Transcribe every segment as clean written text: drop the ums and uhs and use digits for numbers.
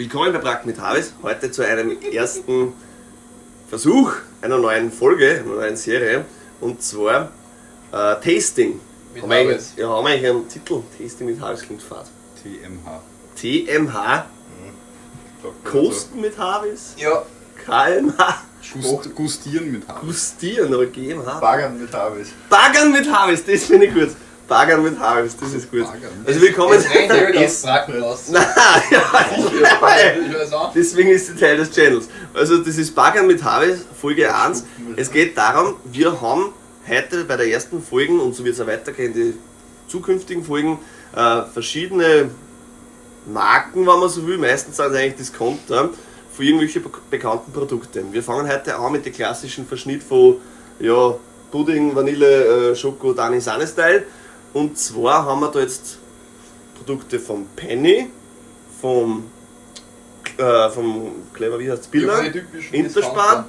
Willkommen bei Brack mit Harvis. Heute zu einem ersten Versuch einer neuen Folge, einer neuen Serie. Und zwar Tasting. Mit Haben Harvis. wir eigentlich einen Titel? Tasting mit Harvis klingt fad. TMH. TMH. Kosten mit Harvis. Ja, KMH. Gustieren mit H. Gustieren oder GmbH. Baggern mit Harvis. Baggern mit Harvis, das finde ich gut. Baggern mit Harvis, das ist gut. Baggern. Also willkommen. es rennt ja wieder aus Bracken raus. Nein, ja, Ich weiß auch. deswegen ist sie Teil des Channels. Also das ist Baggern mit Harvis, Folge 1. Es geht darum, wir haben heute bei der ersten Folge, und so wird es auch weitergehen, die zukünftigen Folgen, verschiedene Marken, wenn man so will, meistens sind es eigentlich Discounter, für irgendwelche bekannten Produkte. Wir fangen heute an mit dem klassischen Verschnitt von Pudding, Vanille, Schoko, Dani Sahne Style. Und zwar haben wir da jetzt Produkte vom Penny, vom Clever, wie heißt es, Billa, Ja, die typischen Interspar,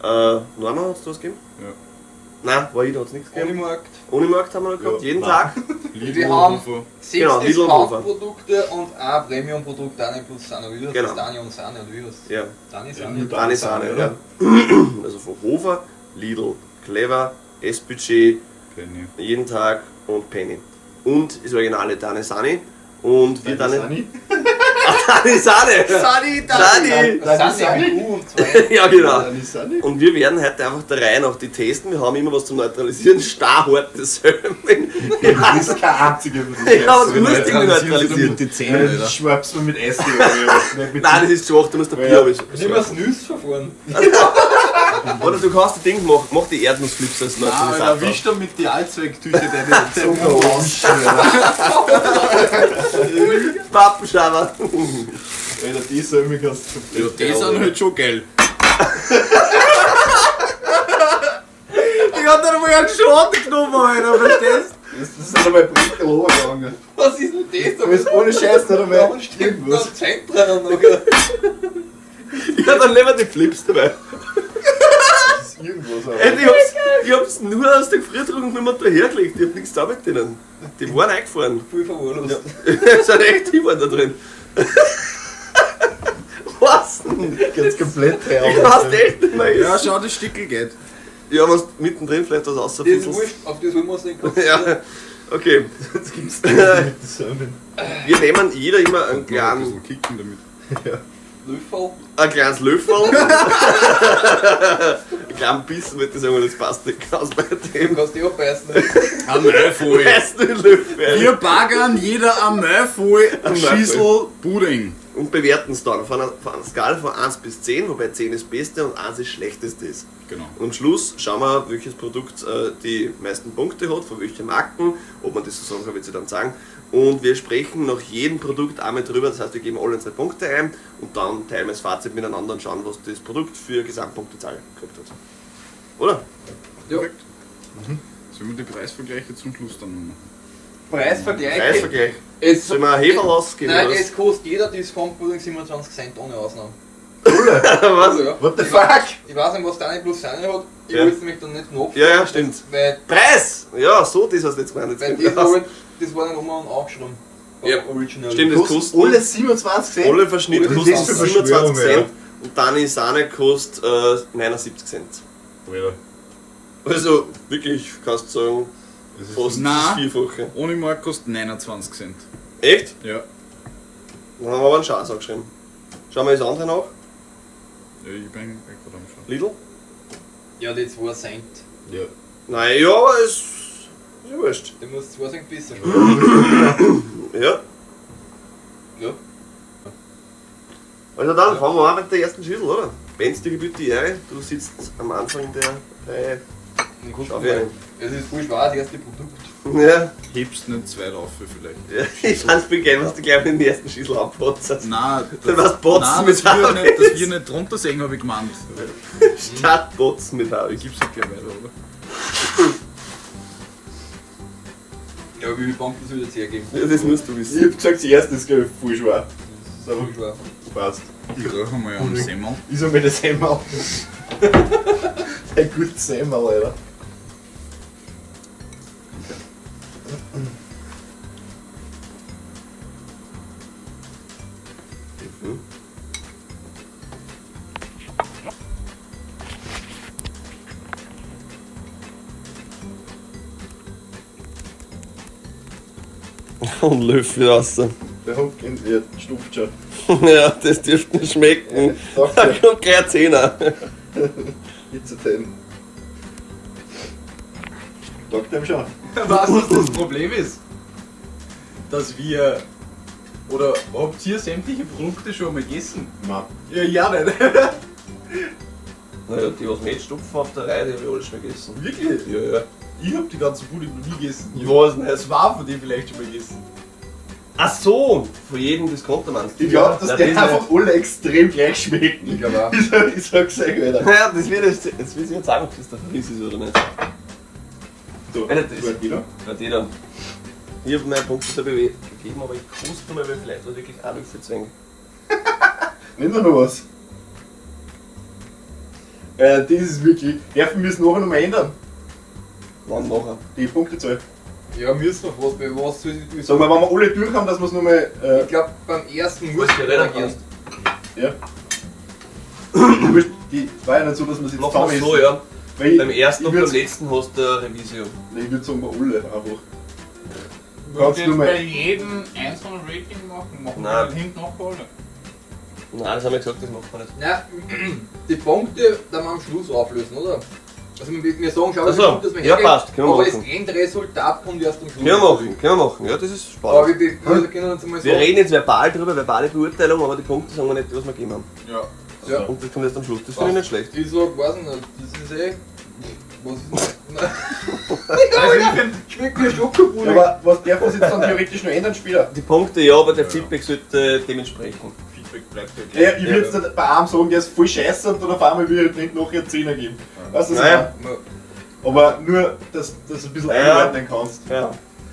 Norma hat es da was gegeben? Ja. Nein, war da hat es nichts gegeben. Unimarkt. Unimarkt haben wir noch gehabt, Ja, jeden nein. Tag. Die haben Hofer. 6 Genau, Lidl und Hofer. Discount-Produkte und ein Premium-Produkt, Dani plus Sahne. Wie das Genau. ist Dani und Sahne und wie was? Ja, Dani Ja, Sahne. nur Dani Sahne, oder? ja. Also von Hofer, Lidl, Clever, S-Budget, Penny. jeden Tag und Penny. Und das originale Dani Sahne. Und wir Dani Sani? Dani Sahne! Sani, Dani! Sahne mit U und 2. Ja, genau. Dani Sani? Und wir werden heute einfach der Reihe nach die testen. Wir haben immer was zum Neutralisieren. Starrhartes Sömmen. Das ist kein einziger von den Ja, und Kerzen. lustig mit neutralisieren. mit den Zähnen, Du Alter. schwabst mir mit Eis oder nicht mit Nein, das ist zu 8, du musst der Ja. Bier aber Nimm das Nüssverfahren. Oder du kannst das Ding machen, mach die Erdnussflips als Alter, Neutralisator. erwischt er mit die Allzwecktüte deine Zunge ausschneiden. Pappenschaber. Alter, die Sömme kannst du Ja, die sind halt schon geil. Ich hab da mal einen Schaden genommen, Alter, verstehst Das ist nicht einmal Brinkel runtergegangen. Was ist denn das? Du bist ohne Scheiß nicht einmal irgendwas. Das Zeit dran nachher. du? Ja, dann nehmen wir die Flips dabei. Das ist irgendwas. Ey, Aber. ich hab's nur aus der Gefriertruhe nicht mehr dahergelegt. Ich hab nichts da mit denen. Die waren eingefahren. Viel verwahrlost. Es sind echt Tiber da drin. Was denn? Ganz komplett Ich weiß echt nicht mehr. Ja, schau, das Stickel geht. Ja, was mittendrin vielleicht was Das ist rausfusselst. wurscht, auf das wollen wir uns nicht konzentrieren. Ja, okay. Jetzt gibt's die mit den Sömmen. Wir nehmen jeder immer einen Ein kleinen, bisschen kicken damit. Ja. Löffel. ein kleines Löffel. Einen kleinen Bissen, würde ich sagen, das passt nicht ganz bei Du dem. kannst dich auch beißen. Am Müllfolie. Besten Löffel. Wir baggern jeder am Müllfolie Am Schüssel Pudding. Und bewerten es dann auf einer Skala von 1 bis 10, wobei 10 das Beste und 1 das Schlechteste ist. Genau. Und am Schluss schauen wir, welches Produkt die meisten Punkte hat, von welchen Marken, ob man das so sagen kann, wird sie dann sagen. Und wir sprechen nach jedem Produkt einmal drüber, das heißt, wir geben alle unsere Punkte ein und dann teilen wir das Fazit miteinander und schauen, was das Produkt für Gesamtpunktezahl gekriegt hat. Oder? Ja. Perfekt. Sollen wir die Preisvergleiche zum Schluss dann noch machen? Preisvergleich. Preisvergleich. Es, Sollen wir einen Heferl ausgeben? Nein, oder was? es kostet jeder Discount-Pudding 27 Cent ohne Ausnahme. Was? Ja. What the fuck? Ich weiß nicht, was Dani plus Sahne hat. Ich Ja. wollte es nämlich dann nicht nachfragen. Ja, ja, stimmt. Weil, Preis! Ja, so, das hast du jetzt gemeint. weil Jetzt das, kommt war, raus. das war nicht um und aufgeschrieben. Ja. Original. Stimmt, das Kostet kostet alle 27 Cent? alle Verschnitte Oder kosten das ist für 27 Verschwörung, Cent und Dani Sahne kostet 79 Cent. Alter. Also wirklich, kannst du sagen, Das ist fast Nein. das Vierfache. Ohne Mark kostet 29 Cent. Echt? Ja. Dann haben wir aber einen Schatz angeschrieben. Schauen wir das andere nach. Ja, ich bin gerade am Schauen. Lidl? Ja, die 2 Cent. Ja. Nein, ja, aber es ist ja wurscht. Du musst 2 Cent besser spielen. Ja. Ja. Also dann fangen wir an mit der ersten Schüssel, oder? Wenn's dir gebührt die Ehre, du sitzt am Anfang der Reihe. Dann guck Schau mal. her. Es ist voll schwer, das erste Produkt. Ja, Hebst nicht zwei rauf vielleicht. ja. Ich fand's begehen, was du gleich mit der ersten Schüssel abpotzt. Nein, Du warst Botzen nein, mit dass wir Harvis. nicht, dass wir nicht drunter sehen, habe ich gemeint. Statt Botzen mit Ich Harvis. gib's halt gleich weiter, oder? Ja, wie viele Punkte soll ich jetzt hergeben? Ja, das musst du Ich wissen. hab gesagt, das erste ist glaube ich voll schwer. Das ist voll schwer. Passt. Ich rauche mal am Semmel. Ich sag mir das Semmel. Ein gutes Semmel, Alter. Und Löffel raus. Der Hund stupft schon. Ja, das dürfte nicht schmecken. Sag Da dir, kommt gleich ein Zehner. jetzt erzählen. Sagt dem schon. Weißt du, was das Problem ist? Dass wir. Oder habt ihr sämtliche Produkte schon mal gegessen? Nein. Ja, nicht. Naja, die was mitstupfen auf der Reihe, die habe ich alle schon gegessen. Wirklich? Ja, ja. Ich hab die ganzen Pudding noch nie gegessen. Ich weiß nicht. Es war von denen vielleicht schon mal gegessen. Ach so, von jedem Discounter meinst du? Ich glaube, dass Ja, die das einfach alle extrem gleich schmecken. Ich glaube auch. Ich sag's euch, Alter. Ja, das wird jetzt will ich nicht sagen, ob das der Verriss ist oder nicht. So, Alter, das- gut, wieder. Hat jeder. Ich habe meinen Punkt gegeben, aber ich koste mal, weil vielleicht war wirklich auch Löffel zwängen. Nimm doch noch was. Das ist wirklich. Dürfen wir es nachher noch mal ändern? Wann nachher? Die Punktezahl. Ja, müssen wir was, bei was soll ich Sagen wir, wenn wir alle durch haben, dass wir es nochmal. Ich glaube, beim ersten muss Was ich du reden reagieren. kannst. Die war ja nicht so, dass wir es jetzt Machen wir zusammen so, essen. ja. Weil Beim ersten ich und beim würd's- letzten hast du eine Revision. Ich würde sagen, wir alle einfach. Kannst du du mal- bei jedem einzelnen Rating machen? Machen Nein. wir hinten noch alle. Nein, das haben wir gesagt, das macht man nicht. Nein, die Punkte dann am Schluss auflösen, oder? Also wir sagen, schau, Ach so, Punkte, dass wir ja, hergeben, passt, können wir aber machen. das Endresultat kommt erst am Schluss. Können wir machen, ja, das ist Aber spannend. wir können uns mal Wir sagen, reden jetzt verbal drüber, verbale Beurteilung, aber die Punkte sagen wir nicht, was wir gegeben haben. Ja. ja, Und das kommt erst am Schluss, das finde ich nicht schlecht. ich sag, weiß nicht, das ist eh... Was ist das? Nein. Also ich find, Schmeckt mir Schokopudding. Aber was darf man jetzt dann theoretisch noch ändern später? Die Punkte ja, aber der Feedback sollte dementsprechend. Feedback bleibt ja gleich. Ja, ich würde jetzt nicht bei einem sagen, der ist voll scheiße und dann auf einmal will ich nicht nachher 10er geben. Weißt du, was ich Naja. meine? Aber nur, dass du ein bisschen Ja. einordnen kannst. Ja.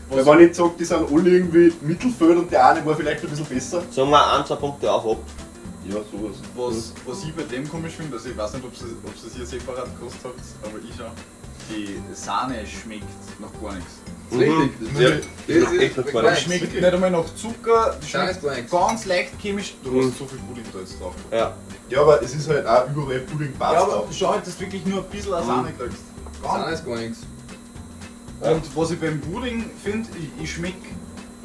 Weil wenn ich jetzt sage, die sind alle irgendwie Mittelfeld und der eine war vielleicht ein bisschen besser. Sagen wir 1, 2 Punkte auf ab. Ja, sowas. Was ich bei dem komisch finde, also ich weiß nicht, ob ihr es hier separat gekostet habt, aber ich schon. Die Sahne schmeckt nach gar nichts. Das ist richtig. Das Ja. ist- das ist Echt noch gar Die nicht. schmeckt nicht einmal nach Zucker, die Sahne schmeckt ist gar nichts. ganz leicht chemisch. Du Mhm. hast so viel Pudding da jetzt drauf. Ja. Ja, aber es ist halt auch überall Pudding passt Ja, aber auch. schau halt, dass du wirklich nur ein bisschen Sahne kriegst. Sahne ist gar nichts. Und was ich beim Pudding finde, ich schmeck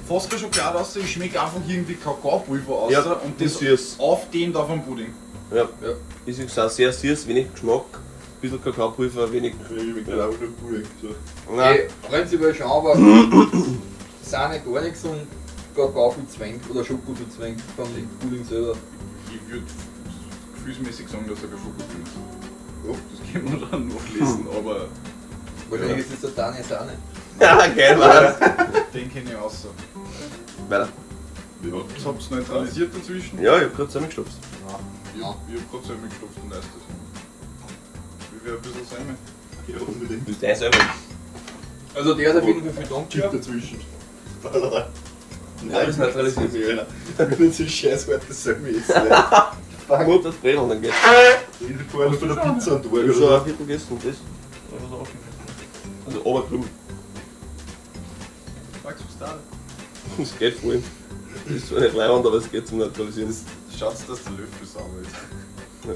fast keine Schokolade aus, ich schmeck einfach irgendwie Kakaopulver aus Ja, und das das süß. aufdehnt auf dem Pudding. Ja. Ja. Ist wie gesagt sehr süß, wenig Geschmack, ein bisschen Kakaopulver, wenig. Ich schmeckt halt auch nur Pudding. So. Nein. Prinzipiell schon, aber Sahne gar nichts und Kakao viel Zwängt oder Schoko viel Zwängt vom Pudding selber. Ich würde gefühlsmäßig sagen, dass er kein Schokopudding ist. Ja, das können wir dann nachlesen, aber Wahrscheinlich ist es total eine Sahne. Ja, geil, war's. den kenne ich außer. Weiter. Ja. Das habt ihr neutralisiert dazwischen? Ja, ich hab gerade zusammengestopft. Ich hab gerade Semmel gestopft und erstes. Wie wäre ein bisschen Semmel? Ja, unbedingt. Das ist dein selber. Also der hat auf jeden Fall viel Dank Chip gehabt. dazwischen. Ja, das neutralisiert sich. Ich bin so scheiß hart, das soll mir jetzt nicht. Gut, das Brett und dann geht's. Ich bin vorher von der Pizza und Ich durch. hab schon Oder? ein Viertel gegessen und das. Also aufgegessen. Also obergrün. Magst du es da? Das geht voll. Das ist zwar nicht leibend, aber es geht zum Neutralisieren. Schaut's, dass der Löffel sauber ist.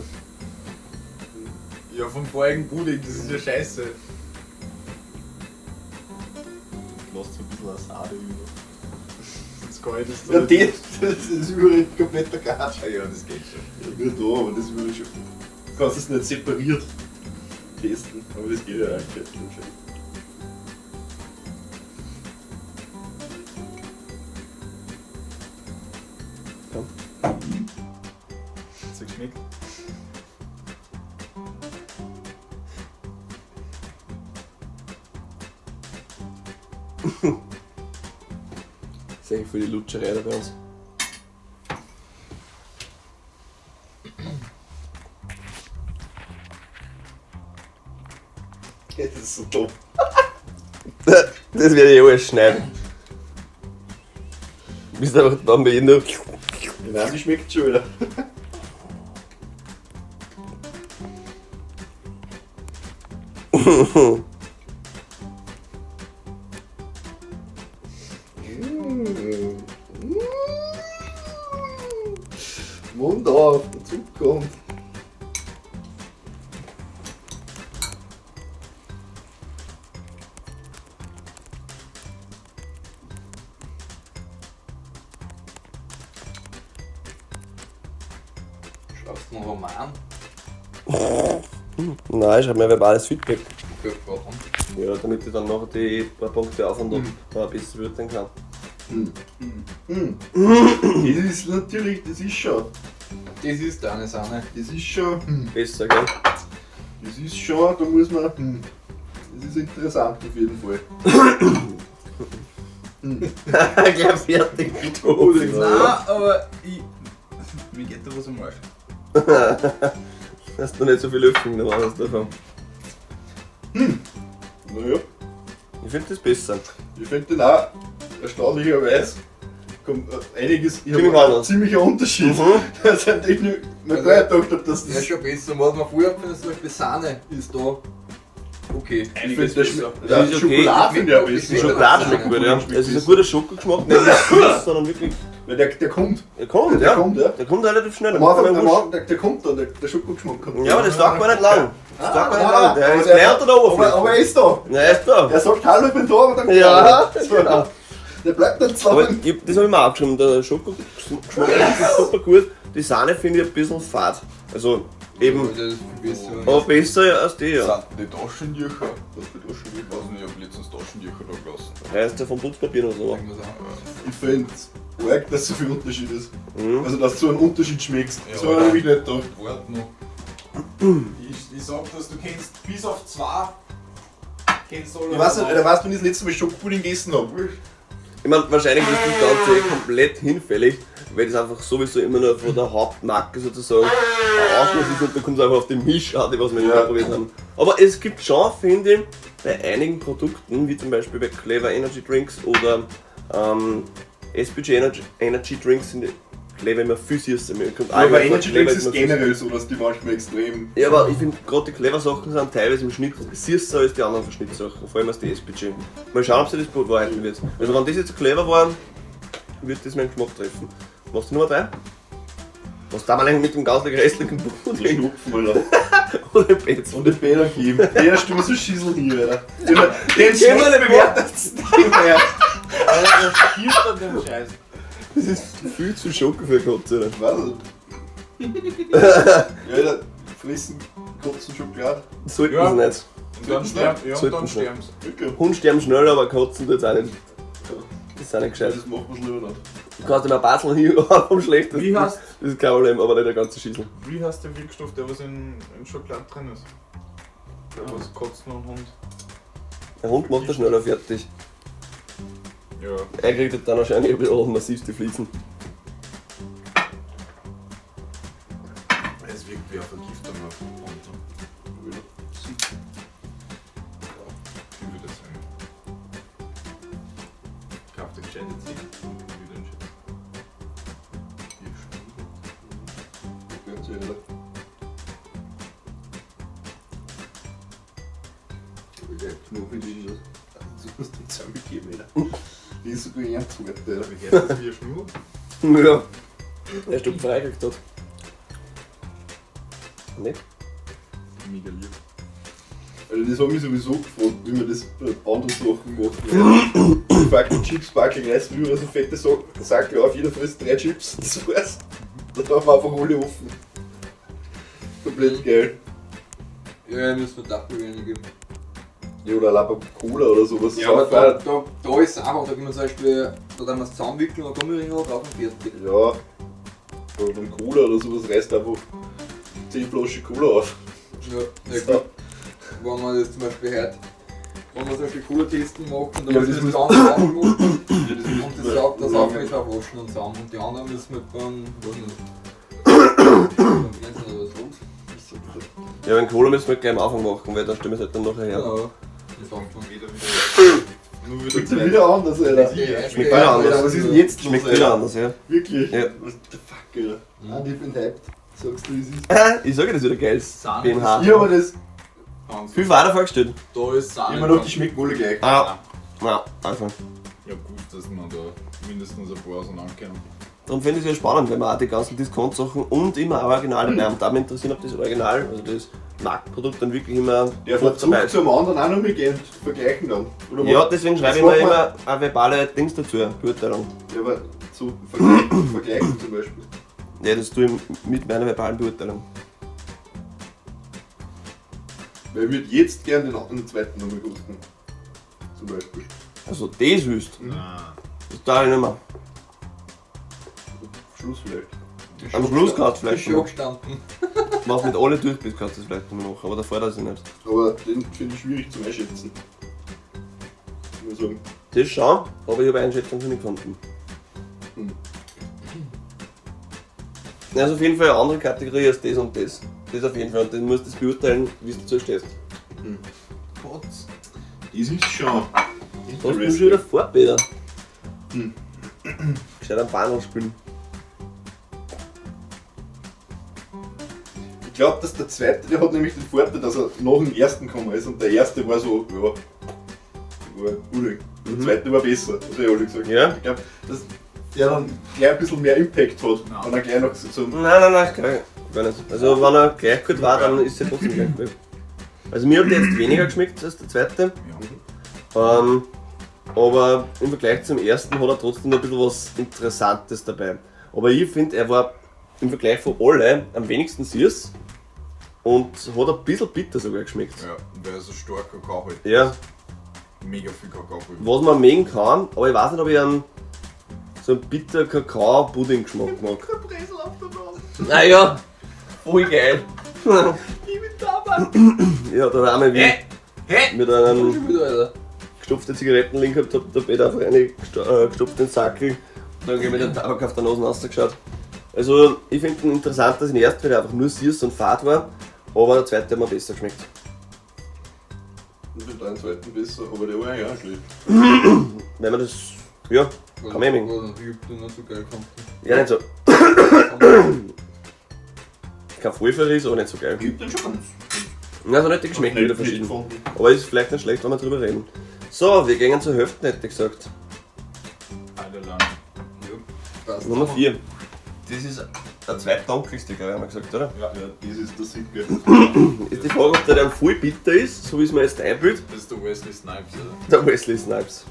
Ja, vom vorigen Pudding, das ist ja scheiße. Lasst so ein bisschen eine Sahne über. Das kann ich das Ja, das ist überall kompletter Gatsch. Ah ja, das geht schon. Ja, nur da, aber das würde ich schon. Du kannst es nicht separiert testen, aber das geht ja eigentlich schon. Hat's dir geschmeckt? Das ist eigentlich für die Lutscherei da bei uns. Das ist so dumm. Das werde ich alles schneiden. Bist einfach dann bei jedem. Nein, die schmeckt schon wieder. Mund auf, der Zug kommt. Brauchst du einen Roman? Nein, ich habe mir verbales Feedback. Okay, warum? Ja, damit ich dann noch die paar Punkte auf und ab besser würden kann. Das ist natürlich, das ist schon. Das ist deine Sahne. Das ist schon. Besser, gell? Das ist schon, da muss man. Das ist interessant auf jeden Fall. Gleich fertig. Nein, aber mir geht da was am Arsch. Hast du nicht so viel Öffnung davon? Naja, Ich finde das besser. ich finde den auch erstaunlicherweise kommt einiges. Ich Ziemlich habe anders. ziemlicher Unterschied. Das sind echt nur. Man gar nicht gedacht, dass Ja, das. schon besser. Was man früher findet, zum Beispiel Sahne ist da okay. Ich Einiges finde, besser. Das ist okay. Schokolade finde ich auch Die besser. Die Schokolade schmeckt gut, ja. Es ist ein guter Schokogeschmack, nicht nur süß, sondern wirklich. Weil der kommt. Der kommt, Der ja. kommt, ja. Der kommt relativ schnell. Am Anfang, der kommt dann, der Schokogeschmack kommt. Ja, aber das dauert gar nicht lang. Das dauert gar nicht lang. Der ist aber leer unter der Oberfläche. Aber er ist da. Ja, er ist da. Er sagt Hallo, ich bin da, aber dann Ja, so. genau. Der bleibt dann Aber zusammen. das habe ich mir auch aufgeschrieben. Der Schokogeschmack ist super gut. Die Sahne finde ich ein bisschen fad. Also eben, Das ist viel besser. aber besser als die, ja. Sind die Taschentücher? Was für Taschentücher? Ich weiß nicht, ich habe letztens Taschentücher da gelassen. Heißt der vom Putzpapier oder so. Ich finde es arg, dass so viel Unterschied ist. Mhm. Also, dass du einen Unterschied schmeckst. Das Ja, war aber- nämlich nicht da. Warte noch. Ich sag, dass du kennst bis auf 2. Kennst du alle. Ich weiß nicht, Alter, weißt du, wann ich das letzte Mal Schokopudding gegessen habe? Ich meine, wahrscheinlich ist das Ganze komplett hinfällig, weil das einfach sowieso immer nur von der Hauptmarke sozusagen ein Ausschluss ist und da kommt es einfach auf den Mischart, was wir Ja. probiert haben. Aber es gibt schon, finde ich, bei einigen Produkten, wie zum Beispiel bei Clever Energy Drinks oder SPG Energy Drinks, sind die Clever immer viel süßer. Mir kommt Aber allgemein vor, Energy Clever Drinks ist immer viel generell so, dass die manchmal extrem. ja, aber ich finde gerade die Clever-Sachen sind teilweise im Schnitt süßer als die anderen Verschnittsachen, vor allem als die SPG. Mal schauen, ob sie das bewahrheiten wird. Also wenn das jetzt clever war, wird das meinen Geschmack treffen. Machst du Nummer 3? Was da mal eigentlich mit dem ganz restlichen Pudding Schnupfen, Alter. oder dem Betz? Und den Bäder geben. Der ist immer so Schissel hier, Alter. Den Gehen wir Schmutz nicht bewertet nicht mehr. Alter, das stirbt an dem Scheiß. Das ist viel zu Schoko für Gott, Was? Ja, Alter, fressen, kotzen Schokolade. sollten Ja. sie nicht. Und dann sterben ja, und Sollten dann sie. sterben sie. Wirklich. Hund sterben schnell, aber kotzen tut's auch nicht. Das ist auch nicht gescheit. Das macht man lieber nicht. Du kannst dir mal ein Basel hier vom schlechtesten. Wie heißt- Das ist kein Problem, aber nicht der ganze Schießel. Wie heißt der Wirkstoff, der was in Schokolade drin ist? Der was kotzt noch ein Hund. Der Hund macht das schneller fertig. Ja. Er kriegt dann wahrscheinlich ein bisschen massivste Fliesen. Es wirkt wie eine Vergiftung auf den Hund. Ich würde sagen. Kauf den gescheite Ziegen. Wieder ein Ganz ehrlich. Knuffig ist das. Du musst den zusammengeben, Alter. Die ist sogar ernst wert, Alter. Wie geht das wie eine Schnur? Ja. Er ist doch freigekriegt hat. Nicht? Mega lieb. Also das haben mich sowieso gefragt, wie man das bei anderen Sachen macht. Ich fucking Chips, Backel, Reis, wie so fette Sackel auf, jeder frisst 3 Chips, das war's. Da haben wir einfach alle offen. Komplett geil. Ja, müssen wir Dachbügel geben. Ja, oder Lapa Cola oder sowas. Ja, aber Sau da ist es einfach, da können wir zum Beispiel, da haben wir es zusammenwickeln und Gummiring drauf und fertig. Ja, oder beim Cola oder sowas reißt einfach 10 Flaschen Cola auf. Ja, ja gut. Wenn man das zum Beispiel heute, wenn man zum Beispiel Cola-Testen macht und dann Ja, muss das das muss- ganz aufmachen Ja, das und das saugt das auch mit waschen und zusammen und die anderen müssen wir dann, weiß nicht, dann gehen sie noch was los. Ja, wenn Cola müssen wir gleich am Anfang machen, weil dann stellen wir es halt dann nachher her. Ja, das sagt man. Wieder. Nur wieder Schmeckt ja wieder anders, Alter. Schmeckt wieder anders. Aber was ist denn jetzt los, Schmeckt Alter? wieder anders, ja. Wirklich? Ja. Was the fuck, Alter? Ah, ich bin hyped. Sagst du, wie es ist? Ich sage das wieder geil. Sahne. BMH. Ich habe das Viel weiter vorgestellt. Da ist Sahne. immer noch, die schmecken alle gleich. Ah. Na, also. Ja gut, dass man da mindestens ein paar auseinanderkennen. Darum finde ich es ja spannend, wenn man auch die ganzen Discount-Sachen und immer auch Originale bleiben. Da mich interessiert, ob das Original, also das Marktprodukt dann wirklich immer Der gut dabei Verzug ist. zum anderen auch noch mit gehen, vergleichen dann. Oder Ja, was? deswegen Das schreibe ich mir machen wir- immer eine verbale Dings dazu, Beurteilung. Ja, aber so vergleichen zum Beispiel. Ja, das tue ich mit meiner verbalen Beurteilung. Weil ich würde jetzt gerne den zweiten nochmal kosten. Zum Beispiel. Also das wüsst. Ah. Das darf ich nicht mehr. Schluss vielleicht. Am Schluss kannst du Ist vielleicht schon noch. gestanden. Wenn du mit alle durch bist, kannst du das vielleicht noch machen. Aber davor das ich nicht. Aber den finde ich schwierig zum Einschätzen. Ich muss sagen. Das schon, aber ich habe Einschätzung nicht gefunden. Hm. Also auf jeden Fall eine andere Kategorie als das und das. Das auf jeden Fall. Und dann musst du das beurteilen, wie du dazu stehst. Gott. Das ist schon. Da hast du schon wieder Vorbilder. Hm. Gescheit am Bahnhof spielen. Ich glaube, dass der zweite, der hat nämlich den Vorteil, dass er nach dem ersten gekommen ist und der erste war so, ja, war gut. Der zweite war besser, das habe ich alle gesagt. Ja? Ich glaube, dass der dann gleich ein bisschen mehr Impact hat. Ja. Und dann gleich noch so. Nein, gar nicht. Also wenn er gleich gut war, dann ist er trotzdem gleich gut. Also mir hat der jetzt weniger geschmeckt als der zweite. Aber im Vergleich zum ersten hat er trotzdem noch ein bisschen was Interessantes dabei. Aber ich finde, er war im Vergleich von allen am wenigsten süß und hat ein bisschen bitter sogar geschmeckt. Ja, weil er so stark Kakao halt. Ja, Mega viel Kakao halt. was man mögen kann, aber ich weiß nicht, ob ich einen so einen bitter Kakao-Pudding-Geschmack mag. Naja, voll geil. Ja, dann einmal wie mit einem Schon wieder, Alter. gestopften Zigarettenlink gehabt, hab der Peter einfach einen gestopften Sackel, dann habe ich mit dem Tabak auf der Nase rausgeschaut. Also ich finde ihn interessant, dass ich den ersten, weil der einfach nur süß und fad war, aber der zweite hat mir besser geschmeckt. Ich finde den zweiten besser, aber der war ja auch schlecht. Wenn man das, ja, kann man mögen. War natürlich nicht so geil gefunden. Ja, nicht so. Kein Vollverriss, aber nicht so geil. Gibt den schon ganz. Also nicht die Geschmäcker wieder verschieden. Aber ist vielleicht nicht schlecht, wenn wir drüber reden. So, wir gehen zur Hälfte, hätte ich gesagt. Alter, Passt. Nummer 4. Das ist der zweitdunkelste, glaube ich, haben wir gesagt, oder? Ja, das ist der Sicke. Ist die Frage, ob der dann voll bitter ist, so wie es mir jetzt einbildet. Das ist der Wesley Snipes, oder? Der Wesley Snipes.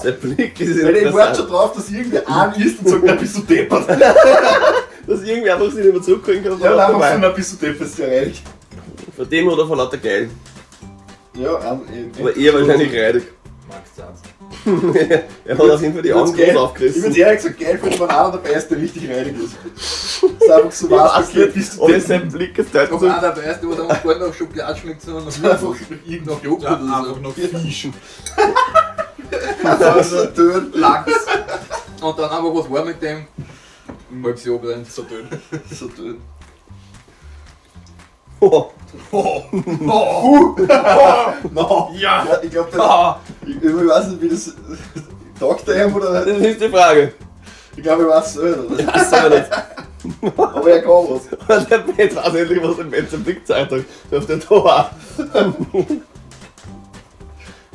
Sein Blick ist Weil ich warte schon interessant. drauf, dass irgendwer an ist und sagt, na bist du deppert. Dass irgendwie einfach sich nicht mehr zurückholen kann. Ja, von einfach so, vorbei. na bist du deppert, ist ja reinig. Von dem oder von lauter geil. Ja, Aber eher wahrscheinlich reidig. Max Zanz. Er hat auf jeden Fall die Augen groß Ich würde aufgerissen. ehrlich gesagt geil finden, wenn einer dabei ist, der richtig reinig ist. Das ist einfach so was, bist du Ob es sein Blick ist deutlich Noch so. einer dabei ist, der dann gar nach Schokolade schmeckt, sondern nach einfach nach Joghurt Ja, oder so. einfach noch Fisch. einfach so dünn. Lachs. Und dann einfach was war mit dem. Halb so brennt. So dünn. So dünn. Oh. No. Ja! Ja, ich glaube, ich weiß nicht, wie das taugt der ihm oder. Das ist die Frage. Ich glaube, ich weiß es nicht. Das aber nicht. Aber er kann was. Und der Bett weiß endlich, was im Bett zum Blick gezeigt hat. Auf der Tor.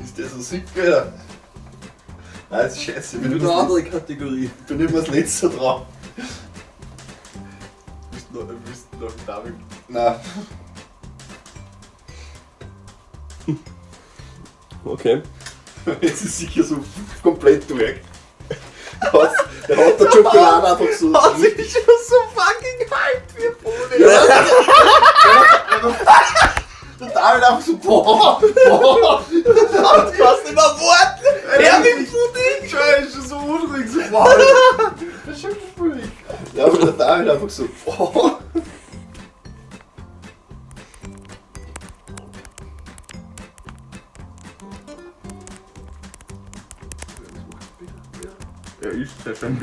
Ist der so sick, Alter? Nein, das ist scheiße. Ich bin Wieder immer eine das andere Kategorie. das Letzte drauf. Bist du noch David? Nein. Okay. Jetzt ist sicher so komplett durch. Der hat der Schokolade einfach so. sich schon so fucking hyped wie Bude. Der David einfach so, boah. Du kannst nicht mehr warten. Er will Pudding. Scheiße, schon so unruhig, so boah. Das ist schon schwierig. Ja, aber der David einfach so, boah. Er ist der schon.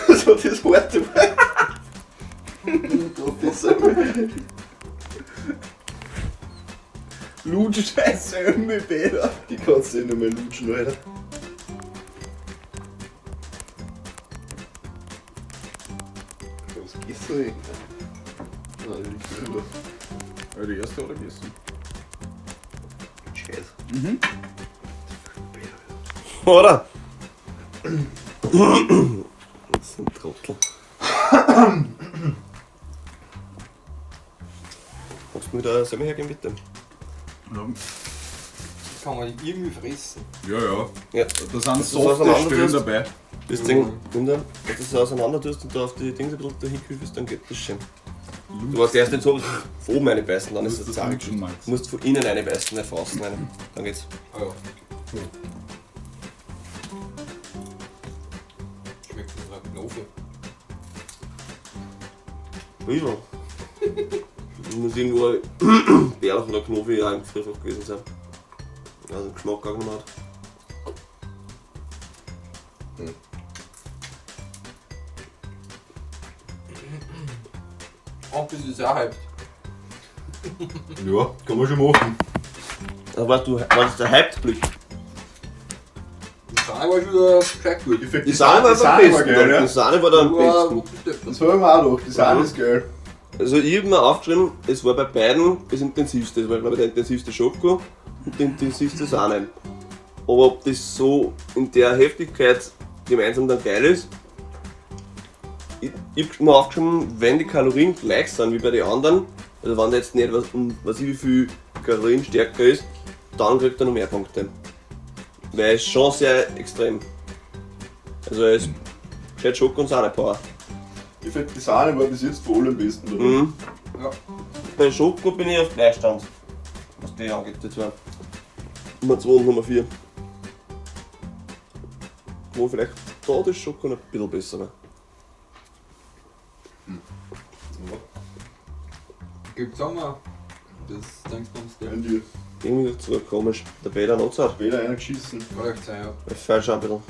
So das Wort. Lutsch scheiße Ömmelbäder. Die kannst du nicht mehr lutschen, Alter. Was gehst du denn? Nein, ich bin da. Der erste oder gegessen? Scheiße. Oder? Das sind Trottel. Kannst du mir da selber hergeben, bitte? Ja. kann man die irgendwie fressen. Ja, ja. Ja. Da sind das softe auseinander Stellen tust. dabei. Das Ding, wenn du das auseinander tust und da auf die Dinge ein bisschen dahin kühlst, dann geht das schon. Du musst erst nicht so von oben reinbeißen, dann ist Das es ist zart. schon mal. Du musst von innen reinbeißen, nicht von außen rein. Dann geht's. Ah ja. Schmeckt das nach Knofe. Ja. Muss irgendwo Bärlauch oder Knofi auch im Gefrierfach gewesen sein. Also den Geschmack gar nicht mehr hat. Und das ist auch halb. Ja, kann man schon machen. Aber war das der Hyped-Blick? Die Sahne war schon wieder gescheit gut. Ich find Die Sahne war am besten. geil, ja. Die Sahne war da am besten. Das habe ich mir auch gedacht, die Sahne ist geil. Also ich habe mir aufgeschrieben, es war bei beiden das intensivste. Es war glaube ich der intensivste Schoko und die intensivste Sahne. Aber ob das so in der Heftigkeit gemeinsam dann geil ist, ich habe mir aufgeschrieben, wenn die Kalorien gleich sind wie bei den anderen, also wenn der jetzt nicht was ich wie viel Kalorien stärker ist, dann kriegt er noch mehr Punkte. Weil es ist schon sehr extrem. Also es ist Schoko und Sahne Power. Ich finde die Sahne war bis jetzt von allen am besten. Oder? Mhm. Ja. Bei Schoko bin ich auf Gleichstand, was die angeht, die zwei. Nummer 2 und Nummer 4. Wo vielleicht da das Schoko noch ein bisschen besser wäre. Gibt's auch mal das Dingsbums da. Wenn die Irgendwie zu komisch. Der Bäder Notzer. Weder einer geschissen, Kann echt sein, ja. Das fällt schon ein bisschen.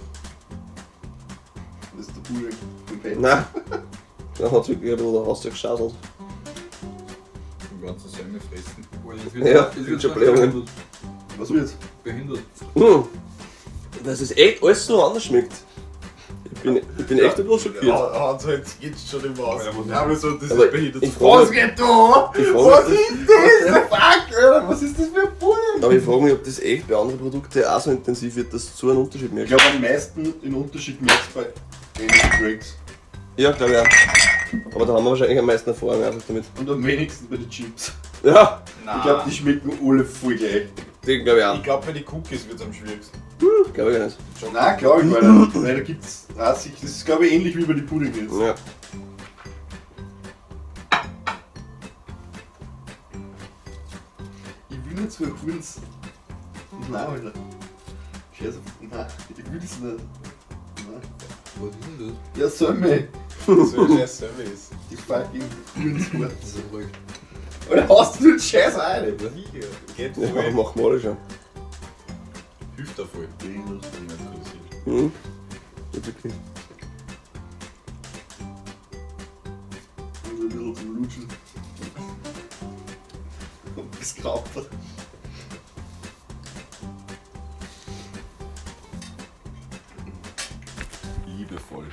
das ist der Pudding vom Pet. Nein. Da hat es wirklich ein bisschen rausgeschaselt. Den ganzen Semmel fressen. Weil das Ja, das wird schon schon blähen. behindert. Was wird's? Behindert. Dass es echt alles so anders schmeckt. Ich bin echt ein bisschen schockiert. Ja, Hans, jetzt geht's schon im Aus. Ja, aber so, das Aber ist behindert. ich frage mich, geht da? ich frage Was mich, ist das? Fuck, Alter, was ist das für ein Pudding? aber ich frage mich, ob das echt bei anderen Produkten auch so intensiv wird, dass du so einen Unterschied Ich merkst. glaube, am meisten den Unterschied merkst du bei Energy Drinks. Ja, glaube ich auch. Aber da haben wir wahrscheinlich am meisten Erfahrung einfach damit. Und am wenigsten bei den Chips. Ja, Ich glaube, die schmecken alle voll gleich. den glaube ich auch. Ich glaube, bei den Cookies wird es am schwierigsten. Glaube ich gar nicht. Nein, glaube ich, weil da gibt's Rassig. Das ist, glaube ich, ähnlich wie bei den Pudding jetzt. Ja. Ich will nicht so kurz. Nein, Alter. Scheiße. Nein, ich will das nicht. Nein. Was ist denn das? Ja, soll mir. So ein scheiß Service. Die fucking Kurzwort. Das ist ruhig. Oder hast du den Scheiß rein? Hier, geht Ja, voll. machen wir alle schon. Hilft da voll. Mhm. Ja, wirklich. Ein bisschen zum Lutschen. Und bis Grauper. Liebevoll.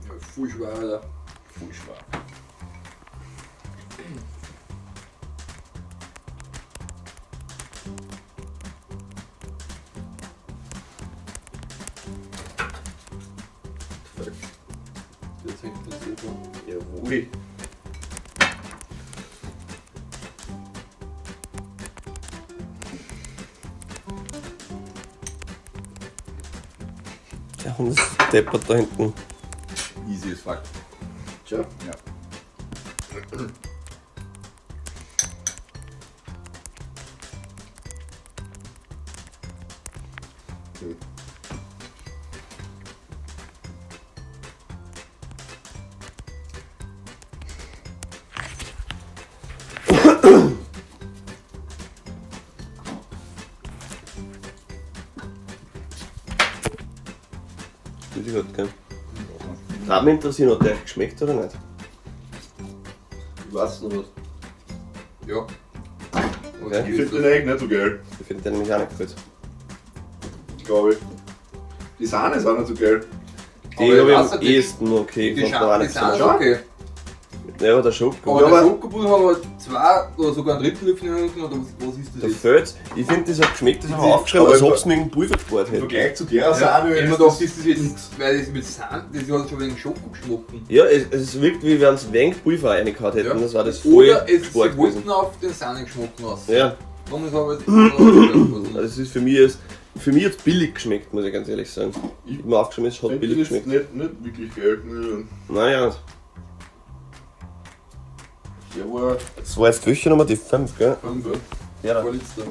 Ja, voll schwer, Alter. Voll schwer. Das hängt das so schon. Jawohl. Der Hund ist deppert da hinten. Easy as fuck. Tja. Ja. Weiß ich halt gell. Da mich interessiert, ob der geschmeckt oder nicht. Ich weiß noch was. Ja. Okay. Ich finde den eigentlich nicht so geil, Ich finde den nämlich auch nicht gut. glaube ich. Die Sahne ist auch nicht so geil. Die Aber habe ich weißt am du, die- ehesten okay Die gefunden, aber auch Schale nicht ist so. auch okay. Ja, der Schoko. Aber Ja, der aber- Schokopudding hat halt 2 oder sogar ein Drittel Löffel oder was ist das Der jetzt? Fels, ich finde, das hat geschmeckt, das haben wir Die- aufgeschrieben, aber als ob im es mit dem Pulver gespart Im hätte. Vergleich zu der Sahne Ich hab mir ist gedacht, ist das jetzt, weil das mit Sahne, das hat schon wegen Schoko geschmacken. Ja, es wirkt, wie wenn es wenig Pulver reingehauen hätten, Ja. das war das voll Oder es stark sie gewesen. wollten auf den Sahnegeschmack raus. Ja, Warum ist aber jetzt das ist für mich jetzt billig geschmeckt, muss ich ganz ehrlich sagen. Ich hab mir aufgeschrieben, es hat finde billig ich jetzt geschmeckt. nicht wirklich geil. Naja, Der war das war jetzt welche Nummer, die 5, gell? 5, Ja, da. Vorletzter.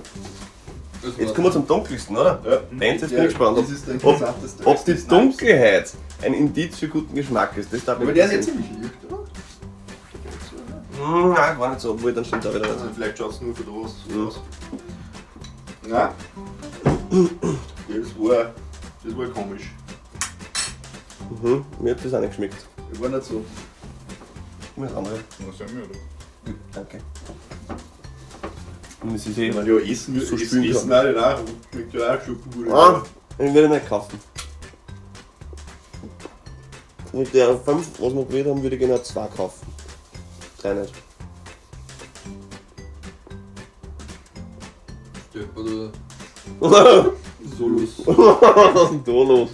Jetzt kommen wir zum dunkelsten, oder? ja. Deins, jetzt bin ich gespannt, Das ist der ob interessanteste. die Dunkelheit ein Indiz für guten Geschmack ist. Das darf Aber mich der ist jetzt interessieren. ziemlich leicht, oder? Nein, gar nicht so, obwohl dann stimmt es auch wieder Also nicht. vielleicht schaut es nur für das Mhm. aus. Nein. Das war komisch. Mir hat das auch nicht geschmeckt. Das war nicht so. Mir das andere. Was haben wir, oder? Danke. Und es ist Ich eh. meine, ja, essen, So essen, spülen essen kann. auch nicht auch. Schmeckt ja auch Schokobude. Ah, ich werde nicht kaufen. Mit der 5, was wir probiert haben, würde ich genau 2 kaufen. 3 nicht. Oder Was so los. ist denn da los?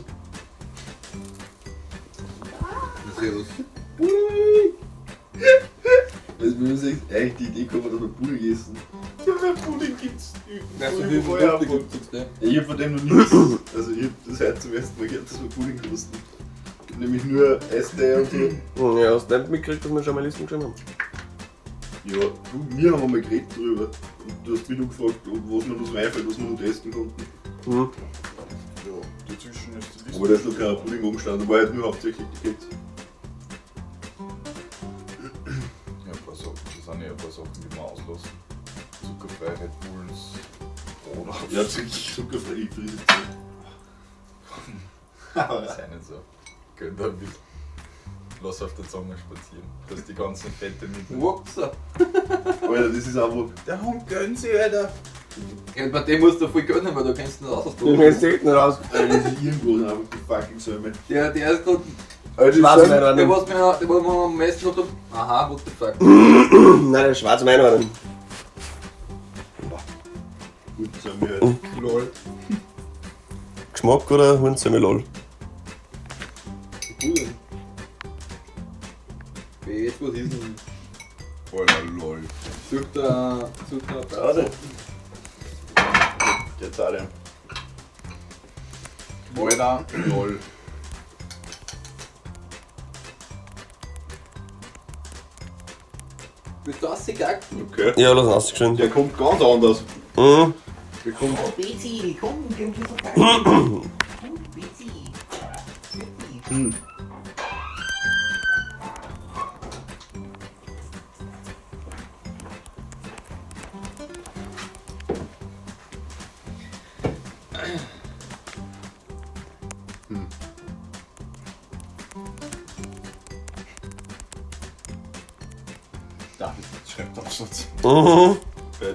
Servus. Also, wenn man sich eigentlich die Idee kommt, dass wir Pudding essen. Ja, Pudding gibt's Weißt du, überall wie viel vorher Produkte von. gibt es da? Ich hab von dem noch nichts. Also, ich hab das heute zum ersten Mal gehört, dass wir Pudding kosten. Nämlich nur Eistee und so. Ja, hast du nicht mitgekriegt, dass wir schon mal Listen geschrieben haben? Ja, du, wir haben einmal geredet drüber. Und du hast mich noch gefragt, was mir noch so einfällt, was wir noch testen konnten. Mhm. Ja, dazwischen ist die Liste. Aber da ist noch kein Pudding umgestanden, da war halt nur hauptsächlich die Kette. Ja, ein paar Sachen, das sind ja ein paar Sachen, die wir auslassen. Zuckerfreiheit, Bulls, oder? Ja, zuckerfrei, ich friese Das ist ja nicht so. Gönn da ein bisschen. Lass auf der Zunge spazieren, dass die ganzen Fette mitnehmen. Wupsa. Alter, das ist einfach. Der Hund gönnt sich, Alter. Ja, bei dem musst du voll gönnen, weil du kennst ihn nicht Ich ausprobieren. bin jetzt nicht raus. Alter, das ist irgendwo einfach die fucking Säume. Der ist gerade, Alter, Schwarz die Säume. Wein der war was mir am meisten noch aha, what the fuck. Nein, der schwarze Wein war dann. Gut, Säume halt. Lol. Geschmack oder Hundsemmel lol? Cool. Jetzt was ist denn? Alter, lol. Sucht er Schade. Jetzt alle. Alter, lol. Willst du rausgegangen? Okay. Ja, lass ihn ausgeschrieben. Der kommt ganz anders. Mhm. Der kommt. Betsy, komm, komm schon vorbei. Betsy. Betsy. David schreibt Absatz. Mhm.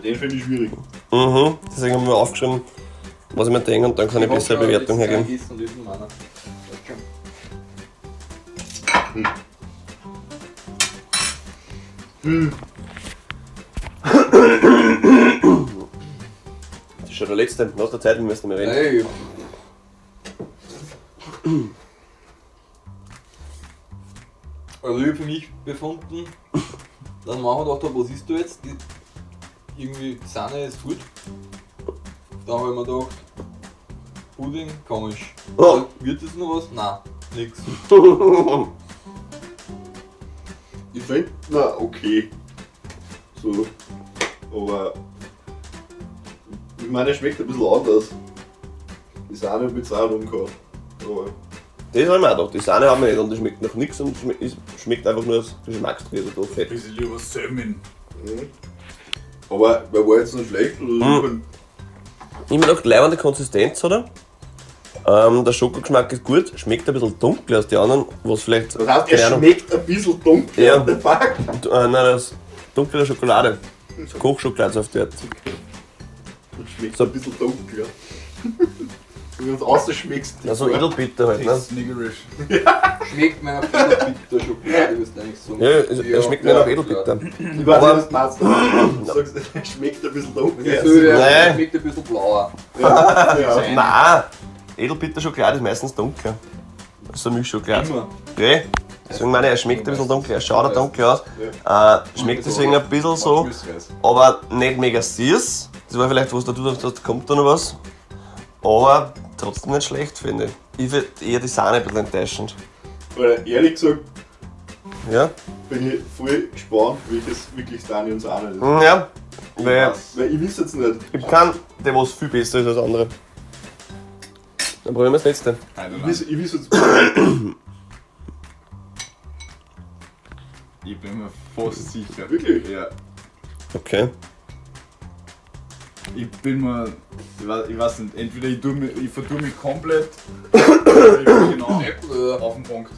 Den finde ich schwierig. Mhm. Deswegen haben wir aufgeschrieben, was ich mir denke und dann kann ich bessere Bewertung hergeben. Und das ist meiner. Das ist schon der letzte. Lass der Zeit, wir müssen mehr reden. Hey. Also ich habe für mich befunden, dann machen wir gedacht, was isst du jetzt? Irgendwie die Sahne ist gut. Dann habe ich mir gedacht, Pudding, komisch. Oh. Wird das noch was? Nein, nix. Ich finde, na, okay. So. Aber. Ich meine, er schmeckt ein bisschen anders. Die Sahne mit Sahne umgehauen. Aber. Das habe ich mir auch gedacht. Die Sahne haben wir nicht und die schmeckt nach nichts und schmeckt einfach nur als Geschmacksträger, so fett. Bisschen lieber Semmeln. Aber wer war jetzt noch schlecht? Oder Ich habe mir gedacht, leibende Konsistenz, oder? Der Schokogeschmack ist gut, schmeckt ein bisschen dunkler als die anderen, was vielleicht. Das heißt, keine er Ahnung. schmeckt ein bisschen dunkel. Ja. Der Fuck. Nein, das ist dunkle Schokolade. So Kochschokolade so auf die Art. Das schmeckt so ein bisschen dunkel, ja. Wenn du uns ausschmeckst. Also edelbitter halt, ne? Das ist niggerish. Schmeckt mir nach Edelbitter Schokolade, wirst du eigentlich sagen. Ja, er schmeckt mir nach edelbitter. Ich weiß nicht, was du meinst. Du sagst, es schmeckt ein bisschen dunkel. Ja, so, ja, Nein. schmeckt ein bisschen blauer. Ja. Nein, edelbitter Schokolade ist meistens dunkler. Das ist eine Milchschokolade. Immer. Ja, deswegen meine ich, er schmeckt ein bisschen dunkler, er schaut auch dunkel aus. Schmeckt deswegen ein bisschen so, aber nicht mega süß. Das war vielleicht, was du dachtest, da kommt da noch was. Aber trotzdem nicht schlecht, finde ich. Ich finde eher die Sahne ein bisschen enttäuschend. Weil ehrlich gesagt Ja? bin ich voll gespannt, welches wirklich Dani und Sahne ist. Ja, weil Weil ich weiß jetzt nicht. ich kann der was viel besser ist als andere. Dann probieren wir das letzte. Ich weiß jetzt. Ich bin mir fast sicher. Wirklich? Ja. Okay. Ich bin mir. Ich weiß nicht, entweder ich verdurre mich komplett oder ich bin genau auf den Punkt.